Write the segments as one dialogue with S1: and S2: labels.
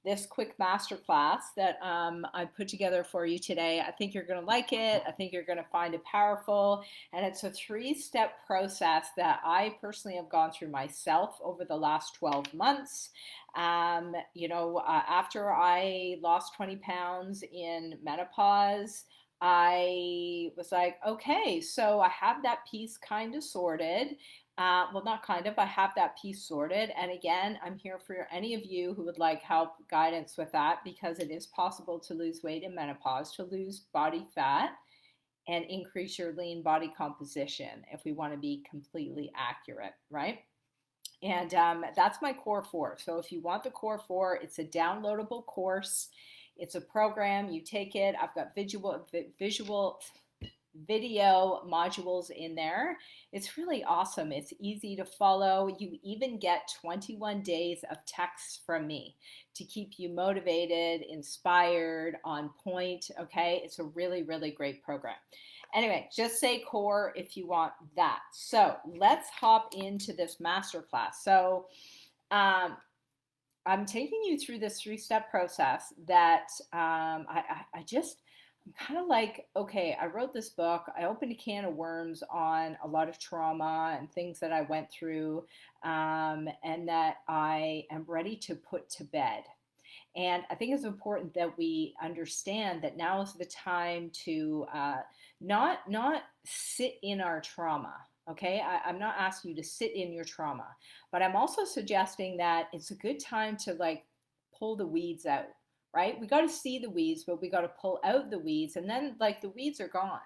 S1: this quick masterclass that I put together for you today. I think you're going to like it. I think you're going to find it powerful. And it's a three-step process that I personally have gone through myself over the last 12 months. After I lost 20 pounds in menopause, I was like, okay, so I have that piece kind of sorted. Well, not kind of, I have that piece sorted. And again, I'm here for any of you who would like help, guidance with that, because it is possible to lose weight in menopause, to lose body fat and increase your lean body composition if we want to be completely accurate, right? And that's my core four. So if you want the core four, it's a downloadable course. It's a program. You take it. I've got visual video modules in there. It's really awesome. It's easy to follow. You even get 21 days of texts from me to keep you motivated, inspired, on point. Okay. It's a really, really great program. Anyway, just say core if you want that. So let's hop into this masterclass. So I'm taking you through this three-step process that I just, I'm kind of like, okay, I wrote this book. I opened a can of worms on a lot of trauma and things that I went through, and that I am ready to put to bed. And I think it's important that we understand that now is the time to not sit in our trauma. Okay, I'm not asking you to sit in your trauma, but I'm also suggesting that it's a good time to like pull the weeds out, right? We got to see the weeds, but we got to pull out the weeds, and then like the weeds are gone,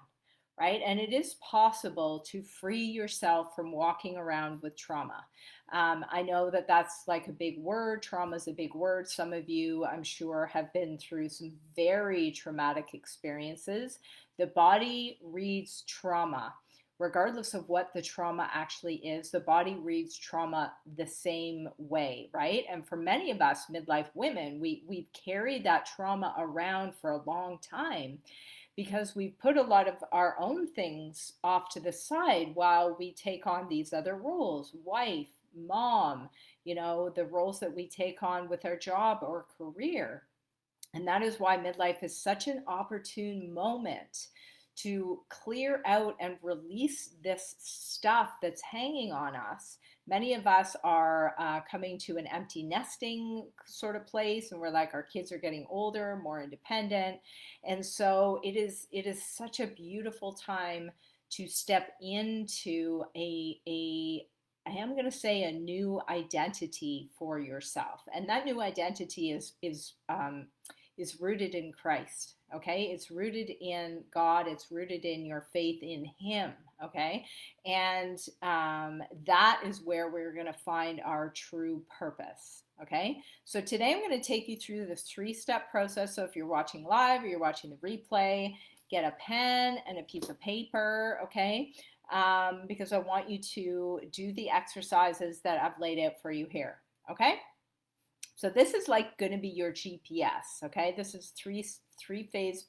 S1: right? And it is possible to free yourself from walking around with trauma. I know that that's like a big word. Trauma is a big word. Some of you, I'm sure, have been through some very traumatic experiences. The body reads trauma. Regardless of what the trauma actually is, the body reads trauma the same way, right? And for many of us midlife women, we've carried that trauma around for a long time because we put a lot of our own things off to the side while we take on these other roles, wife, mom, the roles that we take on with our job or career. And that is why midlife is such an opportune moment to clear out and release this stuff that's hanging on us. Many of us are coming to an empty nesting sort of place, and we're like, our kids are getting older, more independent. And so it is such a beautiful time to step into I am going to say a new identity for yourself. And that new identity is rooted in Christ. Okay, it's rooted in God. It's rooted in your faith in Him. Okay, and that is where we're going to find our true purpose. Okay, so today I'm going to take you through this three-step process. So if you're watching live or you're watching the replay, get a pen and a piece of paper. Okay, because I want you to do the exercises that I've laid out for you here. Okay. So this is like going to be your GPS, okay? This is three-phase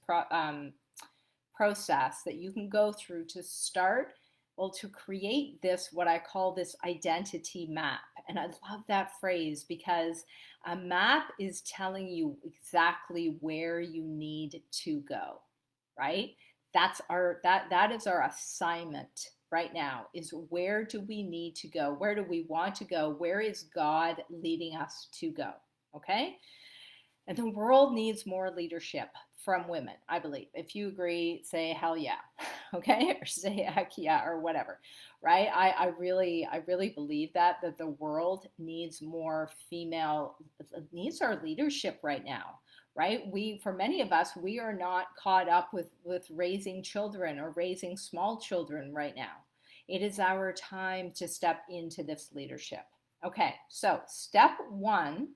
S1: process that you can go through to start, well, to create this, what I call this identity map. And I love that phrase because a map is telling you exactly where you need to go, right? That is our assignment right now, is where do we need to go? Where do we want to go? Where is God leading us to go? Okay? And the world needs more leadership from women, I believe. If you agree, say hell yeah. Okay? Or say heck yeah, or whatever. Right? I really believe that the world needs more female, needs our leadership right now. Right? For many of us, we are not caught up with raising children or raising small children right now. It is our time to step into this leadership. Okay, so step one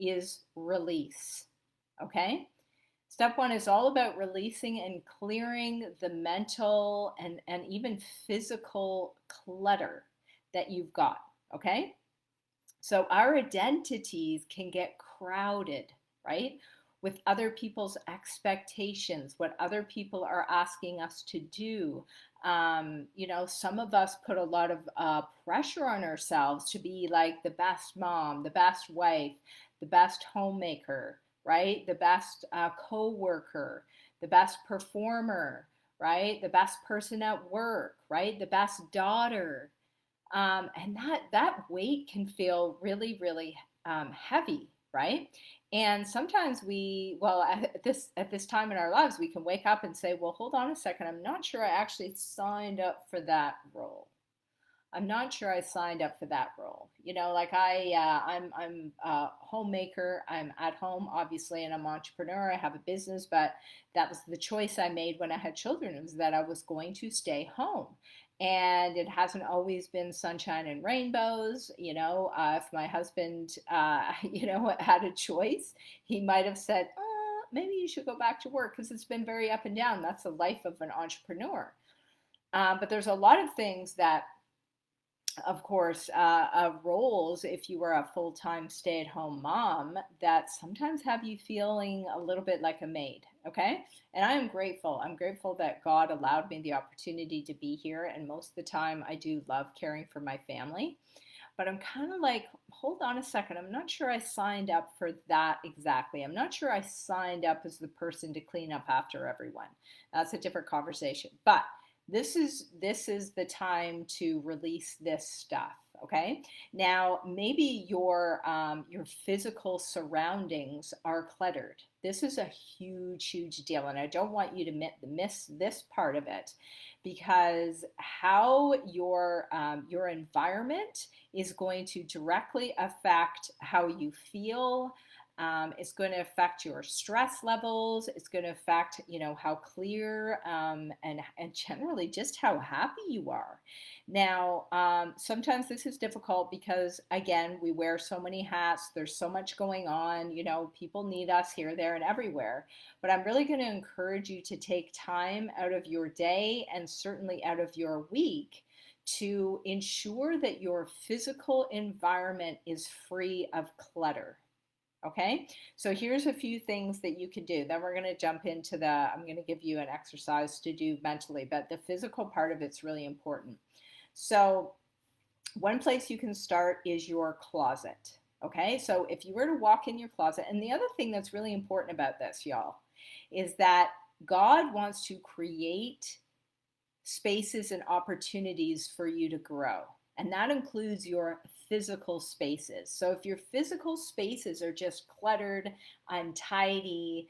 S1: is release. Okay? Step one is all about releasing and clearing the mental and even physical clutter that you've got. Okay? So our identities can get crowded, right? With other people's expectations, what other people are asking us to do. Some of us put a lot of pressure on ourselves to be like the best mom, the best wife, the best homemaker, right? The best co-worker, the best performer, right? The best person at work, right? The best daughter. And that weight can feel really, really heavy, right? And sometimes well, at this time in our lives, we can wake up and say, well, hold on a second, I'm not sure I actually signed up for that role. I'm not sure I signed up for that role. You know, like I'm a homemaker. I'm at home, obviously, and I'm an entrepreneur. I have a business, but that was the choice I made when I had children. It was that I was going to stay home, and it hasn't always been sunshine and rainbows. You know, if my husband, you know, had a choice, he might have said, maybe you should go back to work because it's been very up and down. That's the life of an entrepreneur. But there's a lot of things that of course, roles, if you were a full time stay at home mom, that sometimes have you feeling a little bit like a maid. Okay. And I am grateful. I'm grateful that God allowed me the opportunity to be here. And most of the time, I do love caring for my family. But I'm kind of like, hold on a second. I'm not sure I signed up for that exactly. I'm not sure I signed up as the person to clean up after everyone. That's a different conversation. But this is the time to release this stuff. Okay. Now maybe your physical surroundings are cluttered. This is a huge deal, and I don't want you to miss this part of it, because how your environment is going to directly affect how you feel. It's going to affect your stress levels. It's going to affect, you know, how clear and generally just how happy you are. Now, sometimes this is difficult because, again, we wear so many hats. There's so much going on. You know, people need us here, there, and everywhere. But I'm really going to encourage you to take time out of your day and certainly out of your week to ensure that your physical environment is free of clutter. Okay, so here's a few things that you can do. Then we're going to jump into I'm going to give you an exercise to do mentally, but the physical part of it's really important. So one place you can start is your closet. Okay, so if you were to walk in your closet, and the other thing that's really important about this, y'all, is that God wants to create spaces and opportunities for you to grow. And that includes your physical spaces. So if your physical spaces are just cluttered, untidy,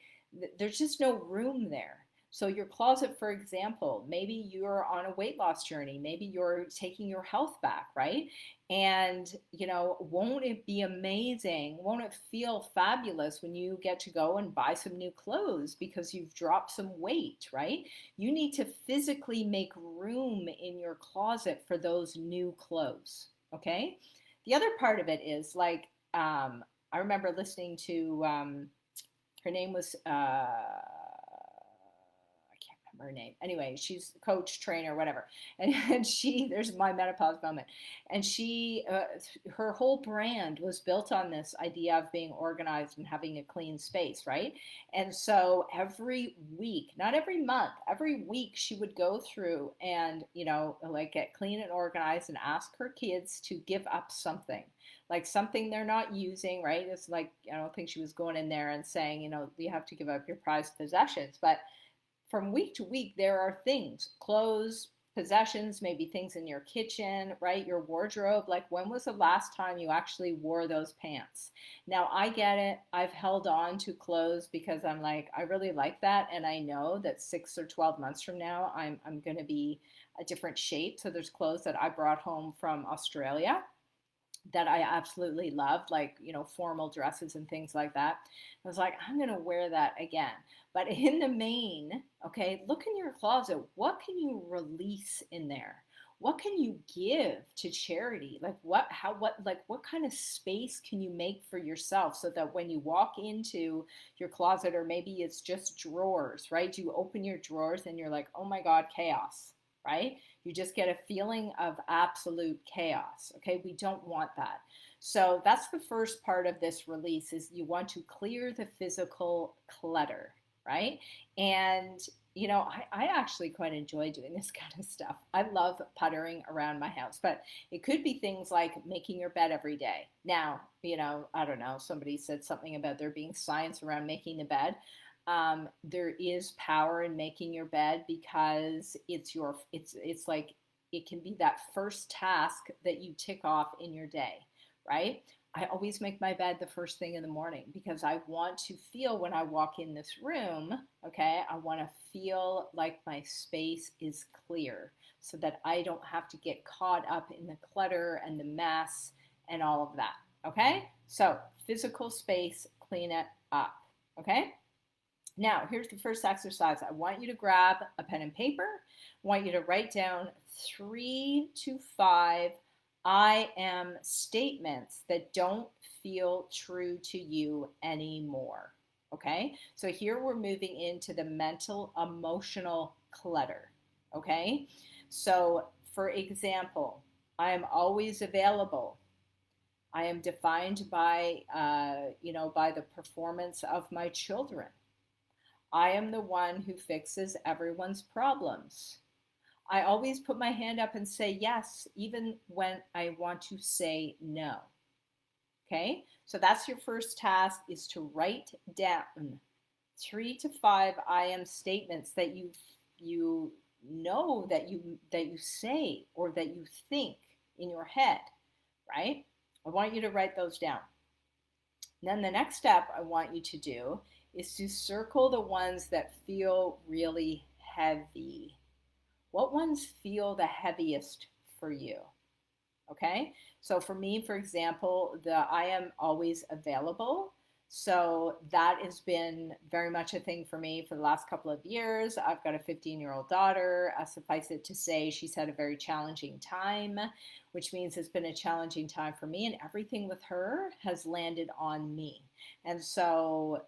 S1: there's just no room there. So your closet, for example, maybe you're on a weight loss journey, maybe you're taking your health back, right? And, you know, won't it be amazing? Won't it feel fabulous when you get to go and buy some new clothes because you've dropped some weight, right? You need to physically make room in your closet for those new clothes, okay? The other part of it is like, I remember listening to, her name was, her name. Anyway, she's a coach, trainer, whatever. And there's my menopause moment. And her whole brand was built on this idea of being organized and having a clean space, right? And so every week, not every month, every week she would go through and, you know, like get clean and organized and ask her kids to give up something. Like something they're not using, right? It's like, I don't think she was going in there and saying, you know, you have to give up your prized possessions, but from week to week, there are things, clothes, possessions, maybe things in your kitchen, right? Your wardrobe. Like, when was the last time you actually wore those pants? Now, I get it. I've held on to clothes because I'm like, I really like that. And I know that 6 or 12 months from now, I'm going to be a different shape. So there's clothes that I brought home from Australia that I absolutely loved, like, you know, formal dresses and things like that. I was like, I'm going to wear that again. But in the main, okay, look in your closet. What can you release in there? What can you give to charity? Like what kind of space can you make for yourself so that when you walk into your closet, or maybe it's just drawers, right? You open your drawers and you're like, oh my God, chaos, right? You just get a feeling of absolute chaos. Okay, we don't want that. So that's the first part of this release, is you want to clear the physical clutter, right? And I actually quite enjoy doing this kind of stuff. I love puttering around my house, but it could be things like making your bed every day. Now, I don't know, somebody said something about there being science around making the bed. There is power in making your bed because it's like it can be that first task that you tick off in your day, right? I always make my bed the first thing in the morning because I want to feel when I walk in this room, okay, I want to feel like my space is clear so that I don't have to get caught up in the clutter and the mess and all of that, okay? So, physical space, clean it up, okay? Now, here's the first exercise. I want you to grab a pen and paper. I want you to write down 3 to 5 I am statements that don't feel true to you anymore. Okay? So here we're moving into the mental, emotional clutter. Okay? So, for example, I am always available. I am defined by, by the performance of my children. I am the one who fixes everyone's problems. I always put my hand up and say yes, even when I want to say no. Okay, so that's your first task, is to write down 3 to 5 I am statements that you know that you say or that you think in your head, right? I want you to write those down. And then the next step I want you to do is to circle the ones that feel really heavy. What ones feel the heaviest for you? Okay, so for me, for example, I am always available. So that has been very much a thing for me for the last couple of years. I've got a 15-year-old daughter. Suffice it to say, she's had a very challenging time, which means it's been a challenging time for me, and everything with her has landed on me. And so,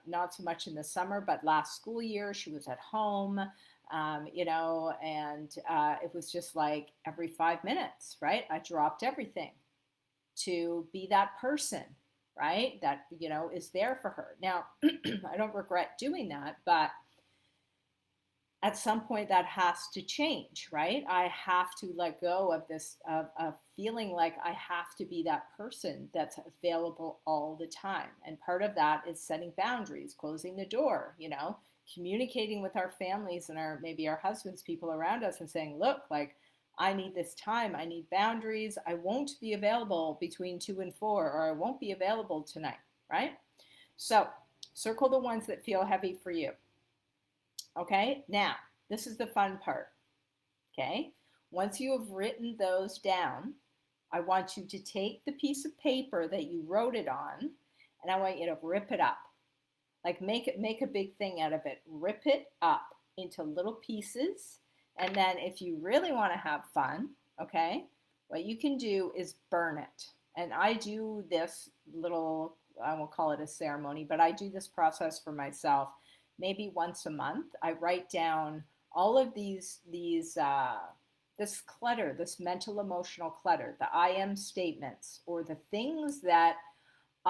S1: not so much in the summer, but last school year, she was at home. And it was just like every 5 minutes, right? I dropped everything to be that person, right? That, is there for her. Now, I don't regret doing that, but at some point that has to change, right? I have to let go of this, of feeling like I have to be that person that's available all the time. And part of that is setting boundaries, closing the door, communicating with our families and maybe our husbands, people around us, and saying, look, like, I need this time, I need boundaries, I won't be available between 2 and 4, or I won't be available tonight, right? So circle the ones that feel heavy for you. Okay, now this is the fun part. Okay, once you have written those down, I want you to take the piece of paper that you wrote it on, and I want you to rip it up. Like make a big thing out of it. Rip it up into little pieces. And then if you really want to have fun, okay, what you can do is burn it. And I do this little, I won't call it a ceremony, but I do this process for myself maybe once a month. I write down all of this clutter, this mental emotional clutter, the I am statements, or the things that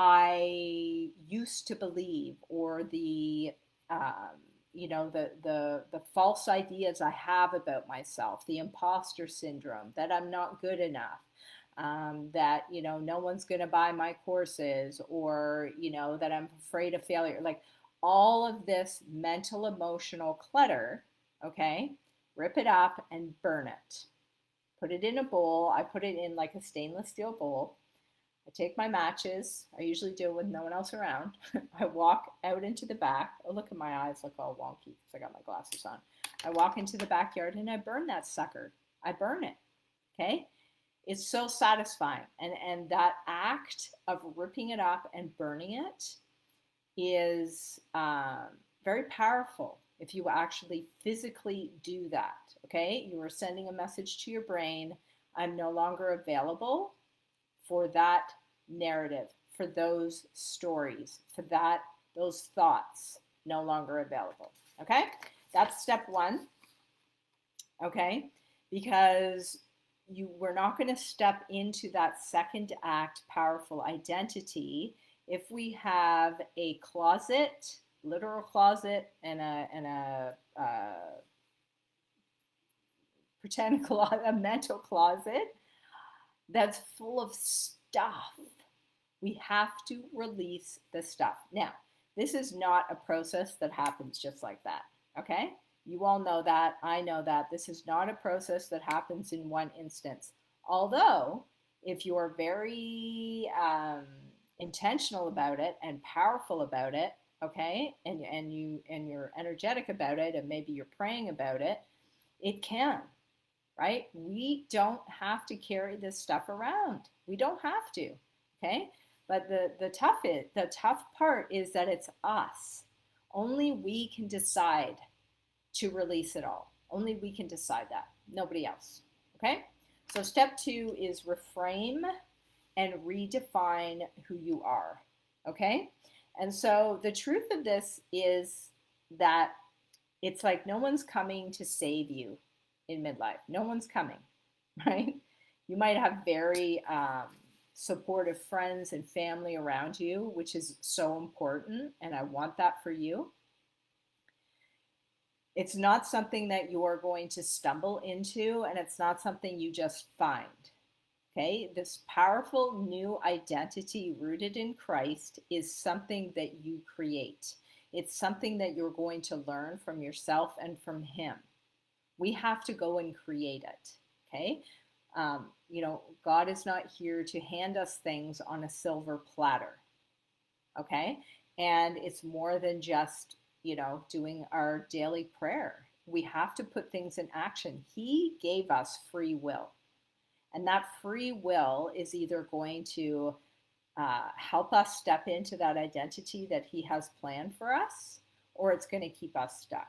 S1: I used to believe, or the the false ideas I have about myself, the imposter syndrome, that I'm not good enough, that no one's going to buy my courses, or that I'm afraid of failure, like all of this mental emotional clutter. Okay, rip it up and burn it. Put it in a bowl. I put it in like a stainless steel bowl. I take my matches. I usually do it with no one else around. I walk out into the back. Oh, look at my eyes look all wonky because I got my glasses on. I walk into the backyard and I burn that sucker. I burn it. Okay? It's so satisfying. And that act of ripping it up and burning it is very powerful if you actually physically do that. Okay? You are sending a message to your brain. I'm no longer available for that narrative, for those stories, for those thoughts, no longer available. Okay? That's step one. Okay? Because we're not going to step into that second act, powerful identity, if we have a closet literal closet and a pretend closet, a mental closet that's full of stuff. We have to release the stuff. Now, this is not a process that happens just like that, okay? You all know that. I know that. This is not a process that happens in one instance. Although, if you're very intentional about it and powerful about it, okay, and you're energetic about it, and maybe you're praying about it, it can, right? We don't have to carry this stuff around. We don't have to, okay? But the tough part is that it's us. Only we can decide to release it all. Only we can decide that. Nobody else. Okay? So step 2 is reframe and redefine who you are. Okay? And so the truth of this is that it's like no one's coming to save you in midlife. No one's coming, right? You might have very supportive friends and family around you, which is so important, and I want that for you. It's not something that you are going to stumble into, and it's not something you just find. Okay? This powerful new identity rooted in Christ is something that you create. It's something that you're going to learn from yourself and from Him. We have to go and create it. Okay? God is not here to hand us things on a silver platter. Okay? And it's more than just doing our daily prayer. We have to put things in action. He gave us free will. And that free will is either going to help us step into that identity that He has planned for us, or it's going to keep us stuck.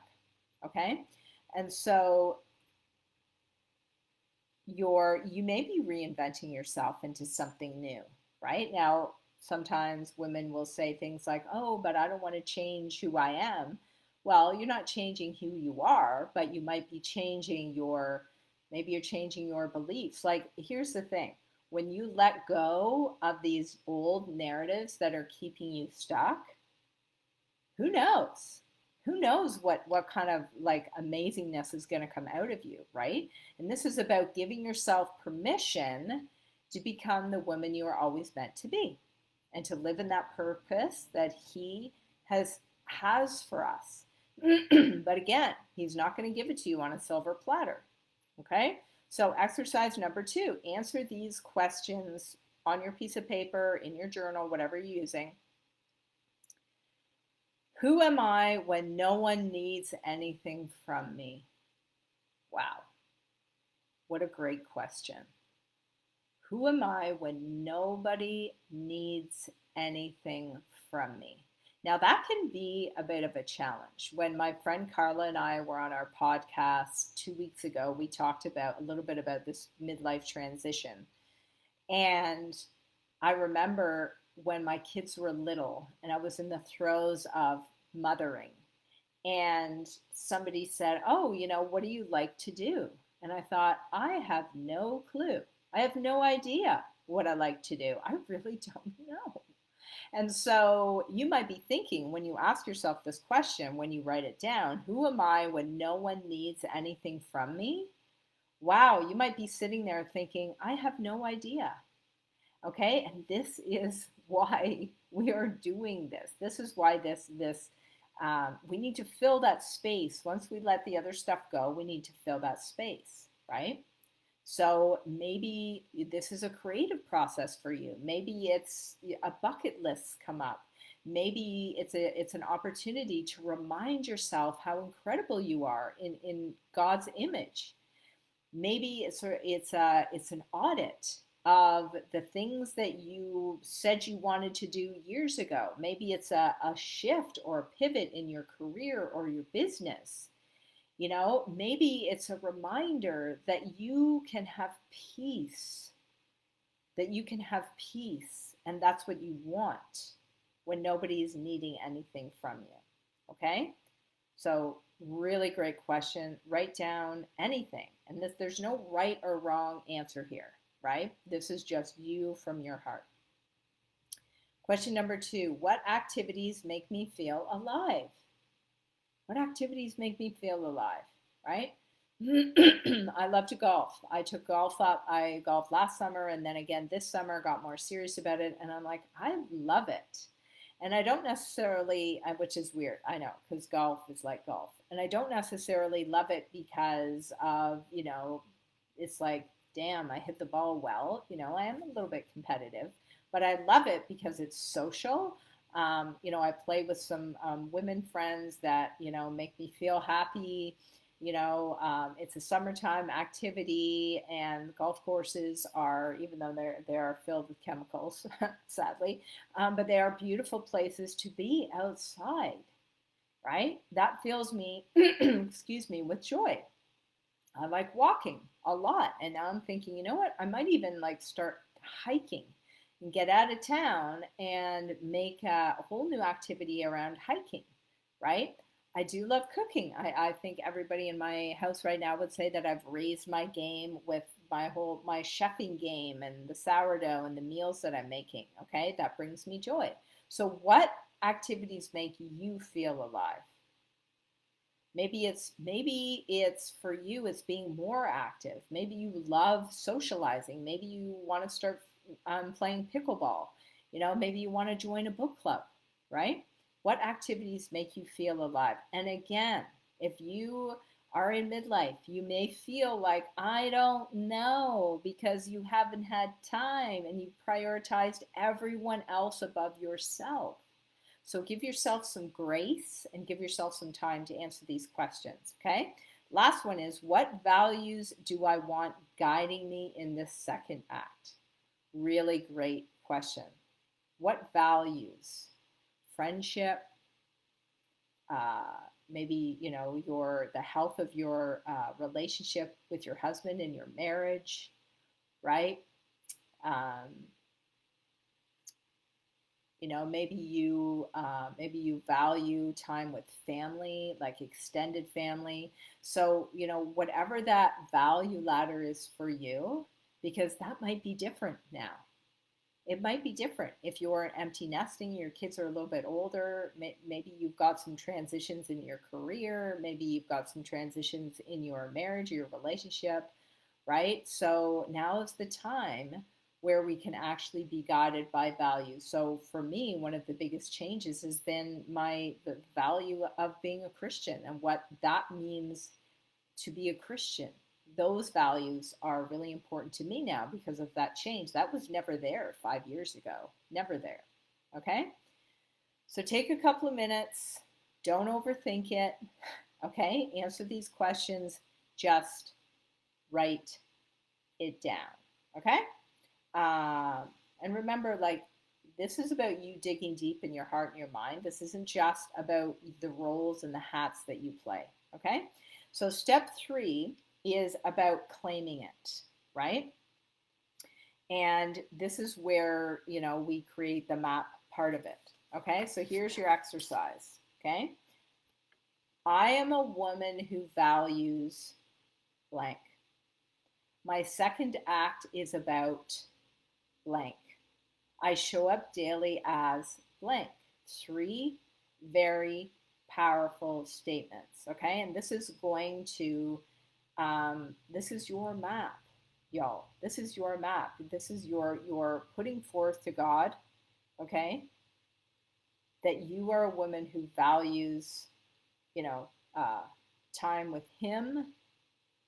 S1: Okay? And so you may be reinventing yourself into something new, right? Now, sometimes women will say things like, oh, but I don't want to change who I am. Well, you're not changing who you are, but you might be changing maybe you're changing your beliefs. Like, here's the thing. When you let go of these old narratives that are keeping you stuck, who knows? Who knows what kind of like amazingness is going to come out of you, right? And this is about giving yourself permission to become the woman you are always meant to be, and to live in that purpose that He has for us. But again, He's not going to give it to you on a silver platter. Okay? So exercise number 2, answer these questions on your piece of paper, in your journal, whatever you're using. Who am I when no one needs anything from me? Wow. What a great question. Who am I when nobody needs anything from me? Now, that can be a bit of a challenge. When my friend Carla and I were on our podcast 2 weeks ago, we talked a little bit about this midlife transition. And I remember when my kids were little and I was in the throes of mothering, and somebody said, oh, what do you like to do? And I thought, I have no clue. I have no idea what I like to do. I really don't know. And so you might be thinking, when you ask yourself this question, when you write it down, who am I when no one needs anything from me? Wow, you might be sitting there thinking, I have no idea. Okay, and this is why we are doing this. This is why we need to fill that space. Once we let the other stuff go, we need to fill that space, right? So maybe this is a creative process for you. Maybe it's a bucket list come up. Maybe it's an opportunity to remind yourself how incredible you are in God's image. Maybe it's an audit of the things that you said you wanted to do years ago. Maybe it's a shift or a pivot in your career or your business. Maybe it's a reminder that you can have peace, and that's what you want when nobody is needing anything from you. Okay? So really great question. Write down anything. And there's no right or wrong answer here, right? This is just you from your heart. Question number 2, what activities make me feel alive? What activities make me feel alive, right? I love to golf. I took golf up. I golfed last summer and then again this summer, got more serious about it. And I'm like, I love it. And I don't necessarily, which is weird, I know, because golf is like golf. And I don't necessarily love it because of, it's like, damn, I hit the ball well. I am a little bit competitive, but I love it because it's social. I play with some women friends that, make me feel happy. It's a summertime activity, and golf courses are, even though they are filled with chemicals, sadly, but they are beautiful places to be outside, right? That fills me, excuse me, with joy. I like walking a lot, and now I'm thinking, you know what? I might even like start hiking and get out of town and make a whole new activity around hiking, right? I do love cooking. I think everybody in my house right now would say that I've raised my game with my chefing game and the sourdough and the meals that I'm making. Okay, that brings me joy. So, what activities make you feel alive? Maybe it's for you, it's being more active. Maybe you love socializing. Maybe you want to start playing pickleball. Maybe you want to join a book club, right? What activities make you feel alive? And again, if you are in midlife, you may feel like, I don't know, because you haven't had time and you've prioritized everyone else above yourself. So give yourself some grace and give yourself some time to answer these questions, okay? Last one is, what values do I want guiding me in this second act? Really great question. What values? Friendship, maybe the health of your relationship with your husband and your marriage, right? Um, maybe you value time with family, like extended family. So whatever that value ladder is for you, because that might be different now. It might be different if you're an empty nesting, your kids are a little bit older. Maybe you've got some transitions in your career. Maybe you've got some transitions in your marriage, your relationship, right? So now is the time where we can actually be guided by values. So for me, one of the biggest changes has been the value of being a Christian and what that means to be a Christian. Those values are really important to me now because of that change. That was never there 5 years ago. Never there. Okay? So take a couple of minutes. Don't overthink it. Okay? Answer these questions. Just write it down. Okay? And remember, this is about you digging deep in your heart and your mind. This isn't just about the roles and the hats that you play. Okay? So step 3 is about claiming it, right? And this is where, we create the map part of it. Okay? So here's your exercise. Okay? I am a woman who values blank. My second act is about blank. I show up daily as blank. 3 very powerful statements, okay? And this is going to, this is your map, y'all. This is your map. This is your putting forth to God, okay? That you are a woman who values, time with Him.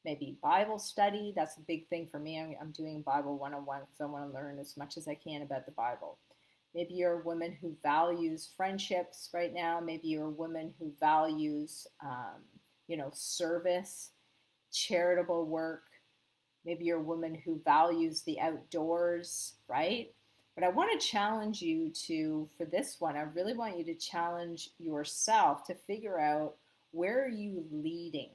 S1: Maybe Bible study. That's a big thing for me. I'm doing Bible 101 because I want to learn as much as I can about the Bible. Maybe you're a woman who values friendships right now. Maybe you're a woman who values, service, charitable work. Maybe you're a woman who values the outdoors, right? But I want to challenge you for this one, I really want you to challenge yourself to figure out, where are you leading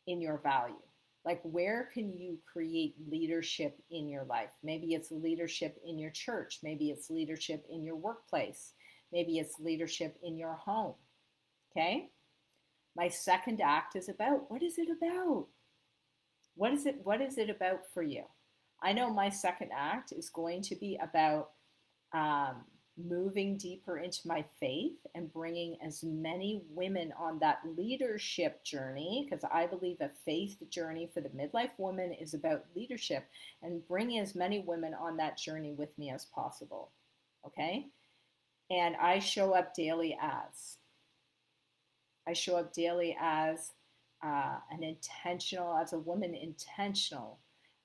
S1: in your value? Like, where can you create leadership in your life? Maybe it's leadership in your church. Maybe it's leadership in your workplace. Maybe it's leadership in your home. Okay? My second act is about, what is it about? What is it about for you? I know my second act is going to be about moving deeper into my faith and bringing as many women on that leadership journey, because I believe a faith journey for the midlife woman is about leadership, and bringing as many women on that journey with me as possible. Okay? And I show up daily as. I show up daily as as a woman, intentional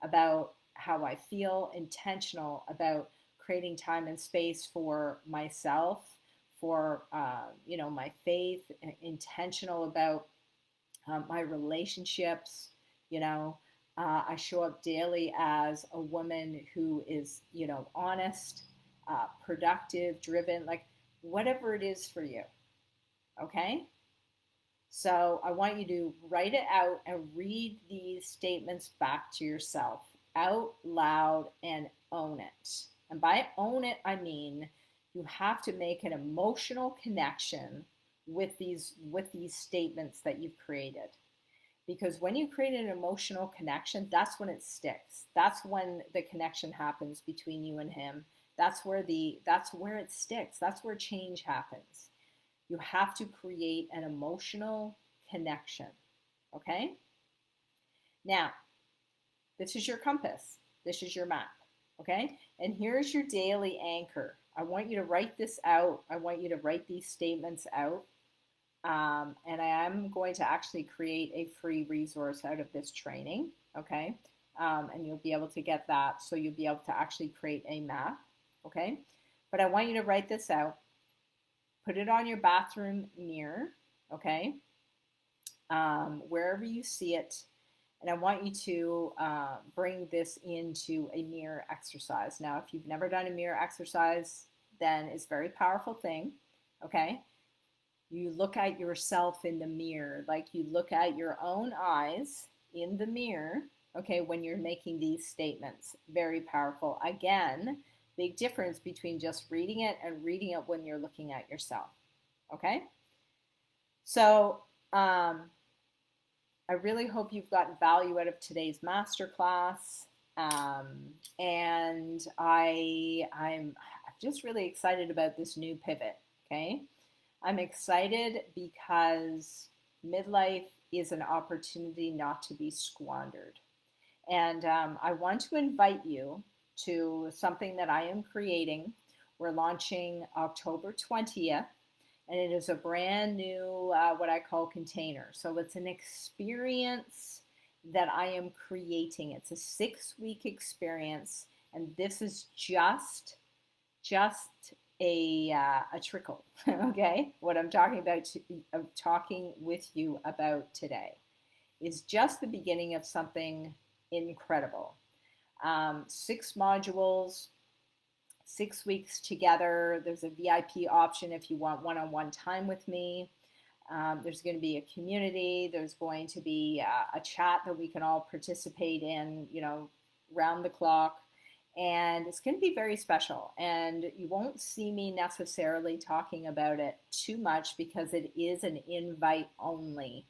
S1: about how I feel, intentional about creating time and space for myself, for my faith, intentional about my relationships. You know, I show up daily as a woman who is honest, productive, driven, like whatever it is for you. Okay. So I want you to write it out and read these statements back to yourself out loud and own it. And by own it, I mean you have to make an emotional connection with these statements that you've created. Because when you create an emotional connection, that's when it sticks. That's when the connection happens between you and him. That's where it sticks. That's where change happens. You have to create an emotional connection. Okay? Now, this is your compass. This is your map. Okay? And here's your daily anchor. I want you to write this out. I want you to write these statements out. And I am going to actually create a free resource out of this training. Okay? And you'll be able to get that. So you'll be able to actually create a map. Okay? But I want you to write this out. Put it on your bathroom mirror, okay? Wherever you see it. And I want you to bring this into a mirror exercise. Now, if you've never done a mirror exercise, then it's a very powerful thing, okay? You look at yourself in the mirror, like you look at your own eyes in the mirror, okay, when you're making these statements. Very powerful. Again, big difference between just reading it and reading it when you're looking at yourself. Okay? So I really hope you've gotten value out of today's masterclass. And I'm just really excited about this new pivot. Okay? I'm excited because midlife is an opportunity not to be squandered. And I want to invite you to something that I am creating. We're launching October 20th, and it is a brand new, what I call container. So it's an experience that I am creating. It's a 6-week experience, and this is just a trickle, okay? What I'm talking about, talking with you about today is just the beginning of something incredible. 6 modules, 6 weeks together. There's a VIP option if you want one-on-one time with me. There's going to be a community. There's going to be a chat that we can all participate in, round the clock. And it's going to be very special. And you won't see me necessarily talking about it too much because it is an invite-only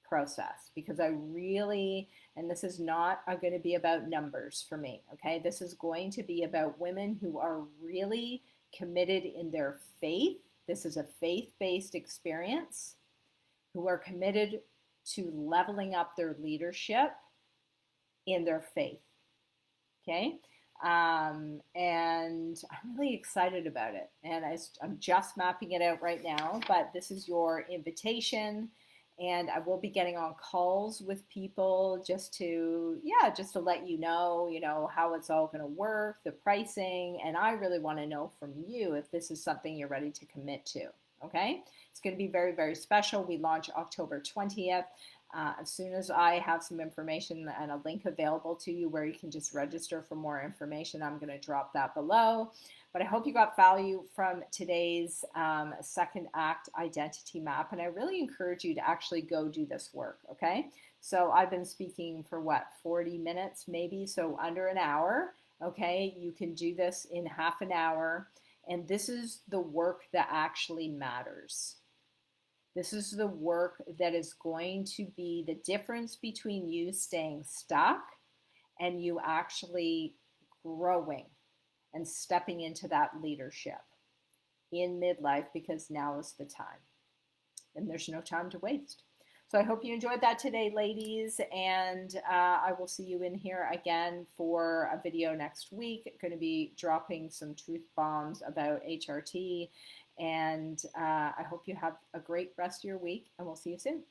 S1: process, because I really, and this is not going to be about numbers for me, okay? This is going to be about women who are really committed in their faith. This is a faith-based experience, who are committed to leveling up their leadership in their faith, okay? And I'm really excited about it. And I'm just mapping it out right now, but this is your invitation. And I will be getting on calls with people just to let you know, how it's all going to work, the pricing. And I really want to know from you if this is something you're ready to commit to. Okay. It's going to be very, very special. We launch October 20th. As soon as I have some information and a link available to you where you can just register for more information, I'm going to drop that below. But I hope you got value from today's second act identity map. And I really encourage you to actually go do this work, okay? So I've been speaking for 40 minutes maybe, so under an hour, okay? You can do this in half an hour. And this is the work that actually matters. This is the work that is going to be the difference between you staying stuck and you actually growing and stepping into that leadership. in midlife, because now is the time and there's no time to waste. So I hope you enjoyed that today, ladies, and I will see you in here again for a video next week. I'm going to be dropping some truth bombs about HRT, and I hope you have a great rest of your week, and we'll see you soon.